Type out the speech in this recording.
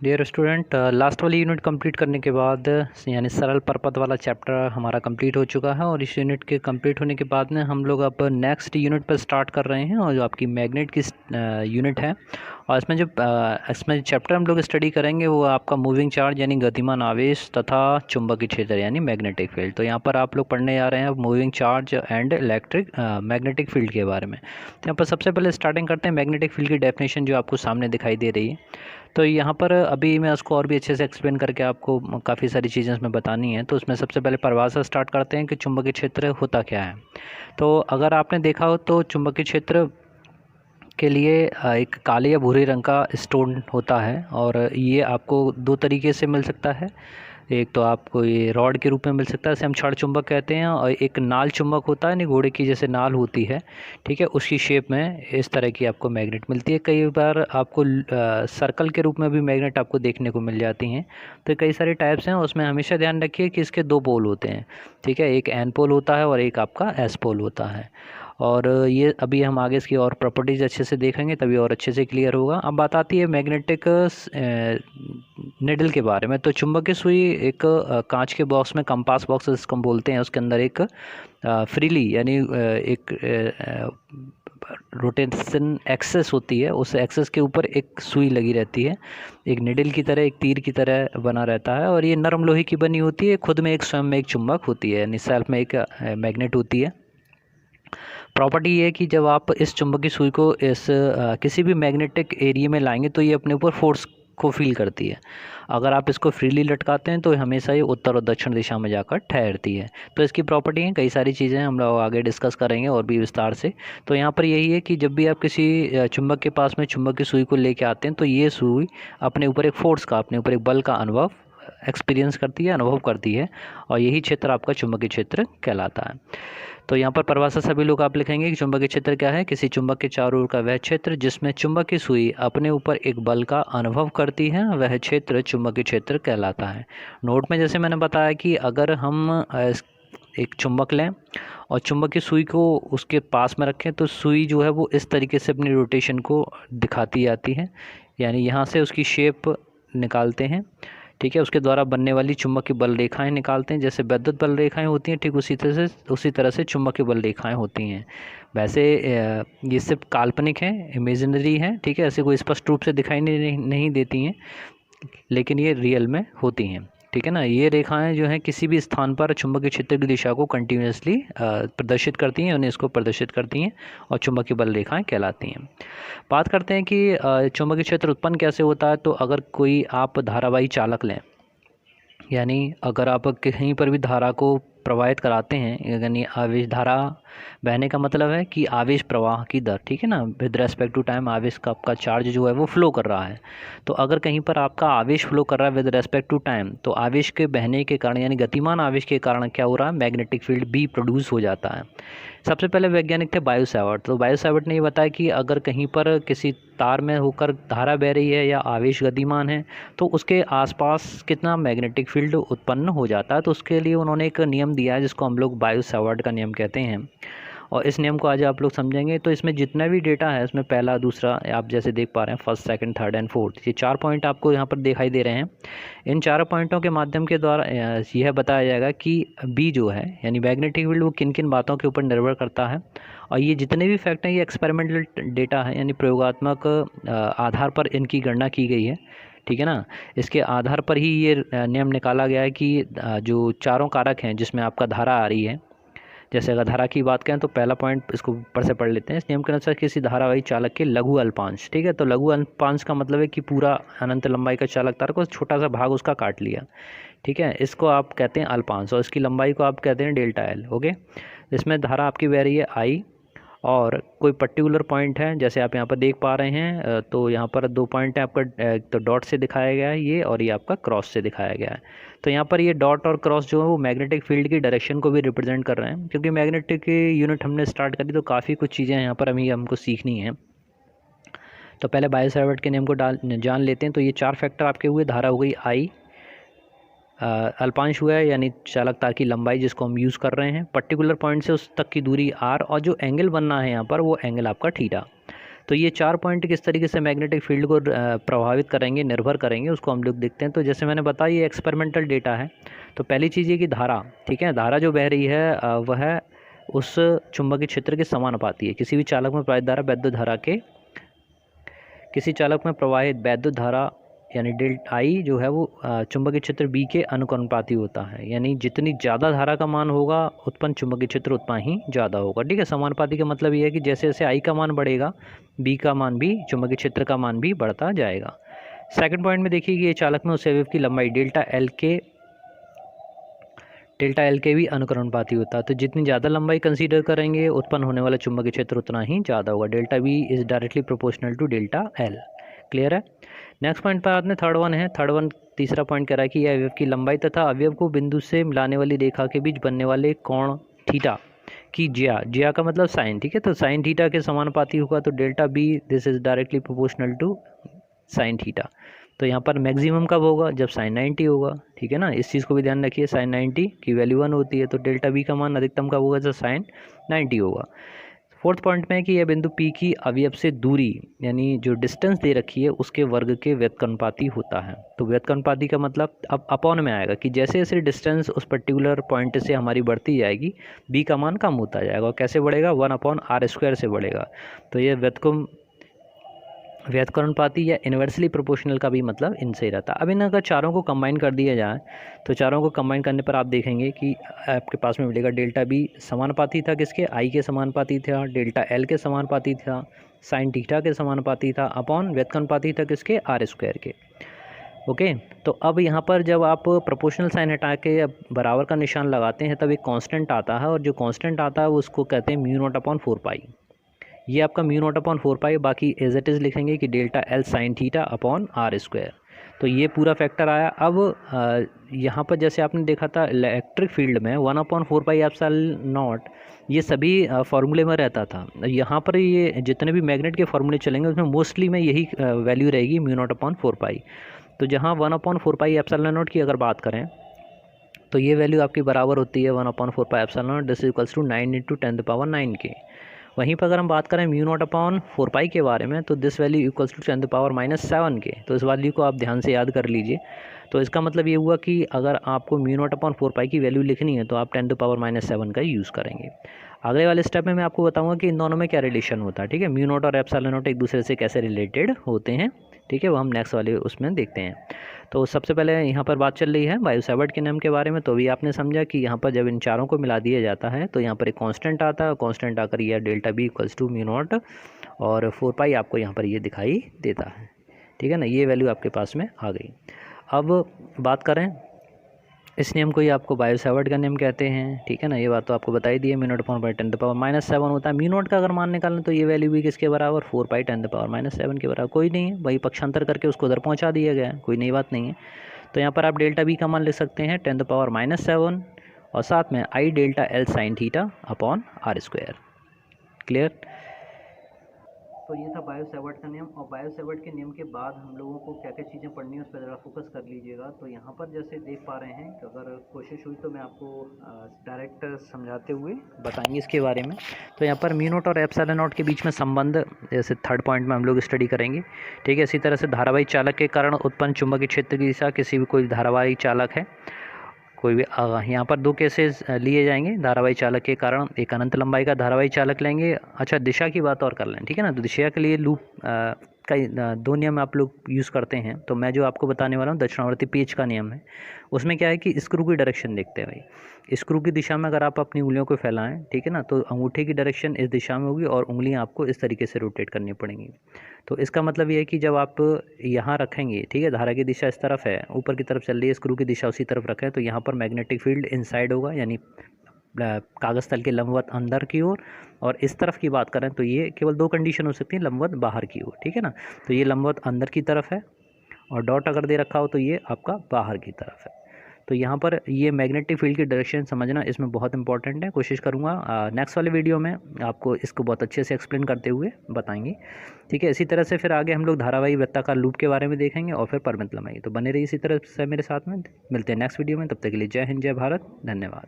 Dear student, last वाली unit complete करने के बाद यानी सरल परपथ वाला चैप्टर हमारा कंप्लीट हो चुका है। और इस यूनिट के कंप्लीट होने के बाद में हम लोग अब नेक्स्ट यूनिट पर स्टार्ट कर रहे हैं, और जो आपकी मैग्नेट की यूनिट है। और इसमें चैप्टर हम लोग स्टडी करेंगे वो आपका मूविंग चार्ज यानी गतिमान आवेश तथा चुंबकीय क्षेत्र यानी मैग्नेटिक फील्ड। तो यहाँ पर आप लोग पढ़ने जा रहे हैं moving charge and electric magnetic field के बारे में। तो यहाँ पर सबसे पहले स्टार्टिंग करते हैं मैग्नेटिक फील्ड की डेफिनेशन जो आपको सामने दिखाई दे रही है। तो यहाँ पर अभी मैं उसको और भी अच्छे से एक्सप्लेन करके आपको काफ़ी सारी चीज़ें इसमें बतानी है। तो उसमें सबसे पहले परिभाषा स्टार्ट करते हैं कि चुंबकीय क्षेत्र होता क्या है। तो अगर आपने देखा हो तो चुंबकीय क्षेत्र के लिए एक काले या भूरे रंग का स्टोन होता है, और ये आपको दो तरीके से मिल सकता है। एक तो आपको ये रॉड के रूप में मिल सकता है, इसे हम क्षण चुंबक कहते हैं। और एक नाल चुंबक होता है, नहीं घोड़े की जैसे नाल होती है, ठीक है, उसकी शेप में इस तरह की आपको मैग्नेट मिलती है। कई बार आपको सर्कल के रूप में भी मैग्नेट आपको देखने को मिल जाती हैं। तो कई सारे टाइप्स हैं, उसमें हमेशा ध्यान रखिए कि इसके दो पोल होते हैं, ठीक है, एक एन पोल होता है और एक आपका एस पोल होता है। और ये अभी हम आगे इसकी और प्रॉपर्टीज़ अच्छे से देखेंगे तभी और अच्छे से क्लियर होगा। अब बात आती है मैग्नेटिक निडल के बारे में। तो चुंबकीय सुई एक कांच के बॉक्स में, कंपास बॉक्स जिसको हम बोलते हैं, उसके अंदर एक फ्रीली यानी एक रोटेशन एक्सेस होती है, उस एक्सेस के ऊपर एक सुई लगी रहती है, एक निडल की तरह, एक तीर की तरह बना रहता है। और ये नरम लोहे की बनी होती है, खुद में एक स्वयं में एक चुंबक होती है, यानी सेल्फ में एक मैग्नेट होती है। प्रॉपर्टी ये है कि जब आप इस चुंबकीय सुई को इस किसी भी मैग्नेटिक एरिया में लाएंगे तो ये अपने ऊपर फोर्स को फील करती है। अगर आप इसको फ्रीली लटकाते हैं तो हमेशा ये उत्तर और दक्षिण दिशा में जाकर ठहरती है। तो इसकी प्रॉपर्टी हैं, कई सारी चीज़ें हम लोग आगे डिस्कस करेंगे और भी विस्तार से। तो यहाँ पर यही है कि जब भी आप किसी चुंबक के पास में चुंबकीय सुई को लेके आते हैं तो ये सुई अपने ऊपर एक फोर्स का, अपने ऊपर एक बल का अनुभव एक्सपीरियंस करती है, अनुभव करती है, और यही क्षेत्र आपका चुंबकीय क्षेत्र कहलाता है। तो यहाँ पर परिभाषा सभी लोग आप लिखेंगे कि चुंबकीय क्षेत्र क्या है, किसी चुंबक के चारों ओर का वह क्षेत्र जिसमें चुंबकीय सुई अपने ऊपर एक बल का अनुभव करती है, वह क्षेत्र चुंबकीय क्षेत्र कहलाता है। नोट में जैसे मैंने बताया कि अगर हम एक चुंबक लें और चुंबकीय सुई को उसके पास में रखें तो सुई जो है वो इस तरीके से अपनी रोटेशन को दिखाती जाती है, यानी यहाँ से उसकी शेप निकालते हैं, ठीक है, उसके द्वारा बनने वाली चुंबकीय बल रेखाएं निकालते हैं। जैसे विद्युत बल रेखाएं होती हैं, ठीक उसी तरह से चुंबकीय बल रेखाएं होती हैं। वैसे ये सिर्फ काल्पनिक है, इमेजिनरी है, ठीक है, ऐसे कोई स्पष्ट रूप से दिखाई नहीं देती हैं, लेकिन ये रियल में होती हैं, ठीक है ना। ये रेखाएं जो हैं किसी भी स्थान पर चुंबकीय क्षेत्र की दिशा को कंटिन्यूसली प्रदर्शित करती हैं, उन्हें इसको प्रदर्शित करती हैं, और चुंबकीय बल रेखाएं कहलाती हैं। बात करते हैं कि चुंबकीय क्षेत्र उत्पन्न कैसे होता है। तो अगर कोई आप धारावाही चालक लें, यानी अगर आप कहीं पर भी धारा को प्रवाहित कराते हैं, यानी आवेश धारा बहने का मतलब है कि आवेश प्रवाह की दर, ठीक है ना, विद रेस्पेक्ट टू टाइम आवेश का आपका चार्ज जो है वो फ्लो कर रहा है। तो अगर कहीं पर आपका आवेश फ्लो कर रहा है विद रेस्पेक्ट टू टाइम, तो आवेश के बहने के कारण यानी गतिमान आवेश के कारण क्या हो रहा है, मैग्नेटिक फील्ड भी प्रोड्यूस हो जाता है। सबसे पहले वैज्ञानिक थे बायो सावर्ट। तो बायो सावर्ट ने ये बताया कि अगर कहीं पर किसी तार में होकर धारा बह रही है या आवेश गतिमान है तो उसके आसपास कितना मैग्नेटिक फील्ड उत्पन्न हो जाता है। तो उसके लिए उन्होंने एक नियम दिया है जिसको हम लोग बायो सावर्ट का नियम कहते हैं, और इस नियम को आज आप लोग समझेंगे। तो इसमें जितना भी डेटा है, इसमें पहला, दूसरा, आप जैसे देख पा रहे हैं, first, second, third and fourth, ये 4 पॉइंट आपको यहाँ पर दिखाई दे रहे हैं। इन 4 पॉइंटों के माध्यम के द्वारा यह बताया जाएगा कि बी जो है यानी मैग्नेटिक फील्ड वो किन किन बातों के ऊपर निर्भर करता है। और ये जितने भी फैक्ट हैं ये एक्सपेरिमेंटल डेटा है, यानी प्रयोगात्मक आधार पर इनकी गणना की गई है, ठीक है ना। इसके आधार पर ही ये नियम निकाला गया है कि जो चारों कारक हैं जिसमें आपका धारा आ रही है, जैसे अगर धारा की बात करें तो पहला पॉइंट इसको ऊपर से पढ़ लेते हैं। इस नियम के अनुसार किसी धारावाही चालक के लघु अल्पांश, ठीक है, तो लघु अल्पांश का मतलब है कि पूरा अनंत लंबाई का चालक तार को छोटा सा भाग उसका काट लिया, ठीक है, इसको आप कहते हैं अल्पांश, और इसकी लंबाई को आप कहते हैं डेल्टा एल। ओके, इसमें धारा आपकी बह रही है आई, और कोई पर्टिकुलर पॉइंट है जैसे आप यहाँ पर देख पा रहे हैं। तो यहाँ पर 2 पॉइंट है आपका, तो डॉट से दिखाया गया है ये, और ये आपका क्रॉस से दिखाया गया है। तो यहाँ पर ये डॉट और क्रॉस जो है वो मैग्नेटिक फील्ड की डायरेक्शन को भी रिप्रेजेंट कर रहे हैं। क्योंकि मैग्नेटिक की यूनिट हमने स्टार्ट करी तो काफ़ी कुछ चीज़ें यहाँ पर हमको सीखनी है। तो पहले बायो सावर्ट के नियम को जान लेते हैं। तो ये 4 फैक्टर आपके हुए, धारा हो गई आई, अल्पांश हुआ है यानी चालक तार की लंबाई जिसको हम यूज़ कर रहे हैं, पर्टिकुलर पॉइंट से उस तक की दूरी आर, और जो एंगल बनना है यहाँ पर वो एंगल आपका थीटा। तो ये 4 पॉइंट किस तरीके से मैग्नेटिक फील्ड को प्रभावित करेंगे, निर्भर करेंगे, उसको हम लोग देखते हैं। तो जैसे मैंने बताया ये एक्सपेरिमेंटल डेटा है। तो पहली चीज़ ये कि धारा, ठीक है, धारा जो बह रही है वह उस चुंबकीय क्षेत्र के समानुपाती है। किसी भी चालक में प्रवाहित धारा वैद्युत धारा के, किसी चालक में प्रवाहित वैद्युत धारा यानी डेल्टा आई जो है वो चुंबकीय क्षेत्र बी के अनुकंपाती होता है। यानी जितनी ज़्यादा धारा का मान होगा उत्पन्न चुंबकीय क्षेत्र उतना ही ज़्यादा होगा, ठीक है। समानुपाती का मतलब ये है कि जैसे जैसे आई का मान बढ़ेगा बी का मान भी, चुंबकीय क्षेत्र का मान भी बढ़ता जाएगा। सेकंड पॉइंट में देखिए कि ये चालक में उस अवयव की लंबाई डेल्टा एल के भी अनुकरणपाती होता है। तो जितनी ज़्यादा लंबाई कंसीडर करेंगे उत्पन्न होने वाला चुंबकीय क्षेत्र उतना ही ज़्यादा होगा। Delta B is directly proportional to delta L. Clear है। नेक्स्ट पॉइंट पर आते हैं, थर्ड वन है। थर्ड वन तीसरा पॉइंट कह रहा है कि यह अवयव की लंबाई तथा अवयव को बिंदु से मिलाने वाली रेखा के बीच बनने वाले कोण थीटा की ज्या का मतलब साइन, ठीक है। तो साइन थीटा के समानुपाती होगा। तो delta B this is directly proportional to sine theta. तो यहाँ पर मैक्सिमम कब होगा, जब साइन 90 होगा, ठीक है ना। इस चीज़ को भी ध्यान रखिए, साइन 90 की वैल्यू 1 होती है। तो डेल्टा बी का मान अधिकतम कब होगा, जब साइन 90 होगा। फोर्थ पॉइंट में है कि यह बिंदु पी की अवयव से दूरी यानी जो डिस्टेंस दे रखी है उसके वर्ग के व्युत्क्रमानुपाती होता है। तो व्युत्क्रमानुपाती का मतलब अब अपॉन में आएगा कि जैसे जैसे डिस्टेंस उस पर्टिकुलर पॉइंट से हमारी बढ़ती जाएगी बी का मान कम होता जाएगा। और कैसे बढ़ेगा, 1/r² से बढ़ेगा। तो ये व्युत्क्रमानुपाती या इन्वर्सली प्रोपोर्शनल का भी मतलब इनसे ही रहता है। अब इन अगर चारों को कंबाइन कर दिया जाए तो चारों को कंबाइन करने पर आप देखेंगे कि आपके पास में मिलेगा डेल्टा बी समानुपाती था किसके, आई के समानुपाती था, डेल्टा एल के समानुपाती था, साइन थीटा के समानुपाती था, अपॉन व्युत्क्रमानुपाती था किसके, r² के। ओके। तो अब यहाँ पर जब आप प्रोपोर्शनल साइन हटा के अब बराबर का निशान लगाते हैं तब एक कांस्टेंट आता है, और जो कांस्टेंट आता है उसको कहते हैं μ0/4π। ये आपका μ0/4π, बाकी एज इट इज़ लिखेंगे कि delta L sine theta upon r²। तो ये पूरा फैक्टर आया। अब यहाँ पर जैसे आपने देखा था इलेक्ट्रिक फील्ड में 1/4πε0 ये सभी फार्मूले में रहता था। यहाँ पर ये जितने भी मैग्नेट के फार्मूले चलेंगे उसमें मोस्टली में यही वैल्यू रहेगी μ0/4π। तो जहाँ 1/4πε0 की अगर बात करें तो ये वैल्यू आपकी बराबर होती है 1/4πε0 दिस इक्वल्स टू 9 × 10⁹ के। वहीं पर अगर हम बात करें μ0/4π के बारे में तो दिस वैल्यू इक्वल्स टू 10⁻⁷ के। तो इस वैल्यू को आप ध्यान से याद कर लीजिए। तो इसका मतलब ये हुआ कि अगर आपको μ0/4π की वैल्यू लिखनी है तो आप 10⁻⁷ का यूज़ करेंगे। अगले वाले स्टेप में मैं आपको बताऊंगा कि इन दोनों में क्या रिलेशन होता है, ठीक है। μ0 और ε0 एक दूसरे से कैसे रिलेटेड होते हैं, ठीक है, वो हम नेक्स्ट वाले उसमें देखते हैं। तो सबसे पहले यहाँ पर बात चल रही है बायो-सैवर्ट के नियम के बारे में। तो भी आपने समझा कि यहाँ पर जब इन चारों को मिला दिया जाता है तो यहाँ पर एक कांस्टेंट आता है, कांस्टेंट आकर यह डेल्टा बी इक्वल्स टू μ0 और 4π आपको यहाँ पर ये दिखाई देता है, ठीक है ना। ये वैल्यू आपके पास में आ गई। अब बात करें इस नियम को ही आपको बायो-सैवर्ट का नियम कहते हैं, ठीक है ना। ये बात तो आपको बताई दी है। μ0/10⁻⁷ होता है। μ0 का अगर मान निकालें तो ये वैल्यू भी किसके बराबर, 4π 10⁻⁷ के बराबर। कोई नहीं है, वही पक्षांतर करके उसको उधर पहुंचा दिया गया है, कोई नई बात नहीं है। तो यहाँ पर आप डेल्टा बी का मान लिख सकते हैं 10⁻⁷ और साथ में I delta L sine theta upon r²। Clear. तो ये था बायो-सैवर्ट का नियम। और बायो-सैवर्ट के नियम के बाद हम लोगों को क्या क्या चीज़ें पढ़नी है उस पर ज़रा फोकस कर लीजिएगा। तो यहाँ पर जैसे देख पा रहे हैं कि अगर कोशिश हुई तो मैं आपको डायरेक्ट समझाते हुए बताएंगे इसके बारे में। तो यहाँ पर μ0 और ε0 के बीच में संबंध जैसे थर्ड पॉइंट में हम लोग स्टडी करेंगे, ठीक है। इसी तरह से धारावाही चालक के कारण उत्पन्न चुंबकीय क्षेत्र की दिशा, किसी भी कोई धारावाही चालक है कोई भी, यहाँ पर दो केसेस लिए जाएंगे धारावाही चालक के कारण। एक अनंत लंबाई का धारावाही चालक लेंगे। अच्छा, दिशा की बात और कर लें, ठीक है ना। तो दिशा के लिए लूप का दो नियम आप लोग यूज़ करते हैं। तो मैं जो आपको बताने वाला हूँ दक्षिणावर्ती पेच का नियम है। उसमें क्या है कि स्क्रू की डायरेक्शन देखते हैं भाई। स्क्रू की दिशा में अगर आप अपनी उंगलियों को फैलाएं, ठीक है ना, तो अंगूठे की डायरेक्शन इस दिशा में होगी और उंगलियां आपको इस तरीके से रोटेट करनी पड़ेंगी। तो इसका मतलब ये है कि जब आप यहाँ रखेंगे, ठीक है, धारा की दिशा इस तरफ है, ऊपर की तरफ चल रही है, स्क्रू की दिशा उसी तरफ रखें, तो यहाँ पर मैग्नेटिक फील्ड इनसाइड होगा, यानी कागज़ तल के लंबवत अंदर की ओर। और इस तरफ की बात करें तो ये केवल दो कंडीशन हो सकती है, लंबवत बाहर की ओर, ठीक है ना। तो ये लंबवत अंदर की तरफ है और डॉट अगर दे रखा हो तो ये आपका बाहर की तरफ है। तो यहाँ पर ये मैग्नेटिक फील्ड की डायरेक्शन समझना इसमें बहुत इंपॉर्टेंट है। कोशिश करूँगा नेक्स्ट वाले वीडियो में आपको इसको बहुत अच्छे से एक्सप्लेन करते हुए बताएंगे, ठीक है। इसी तरह से फिर आगे हम लोग धारावाही वृत्ताकार लूप के बारे में देखेंगे और फिर परिमित लंबाई। तो बने रहिए इसी तरह से मेरे साथ में। मिलते हैं नेक्स्ट वीडियो में, तब तक के लिए जय हिंद, जय भारत, धन्यवाद।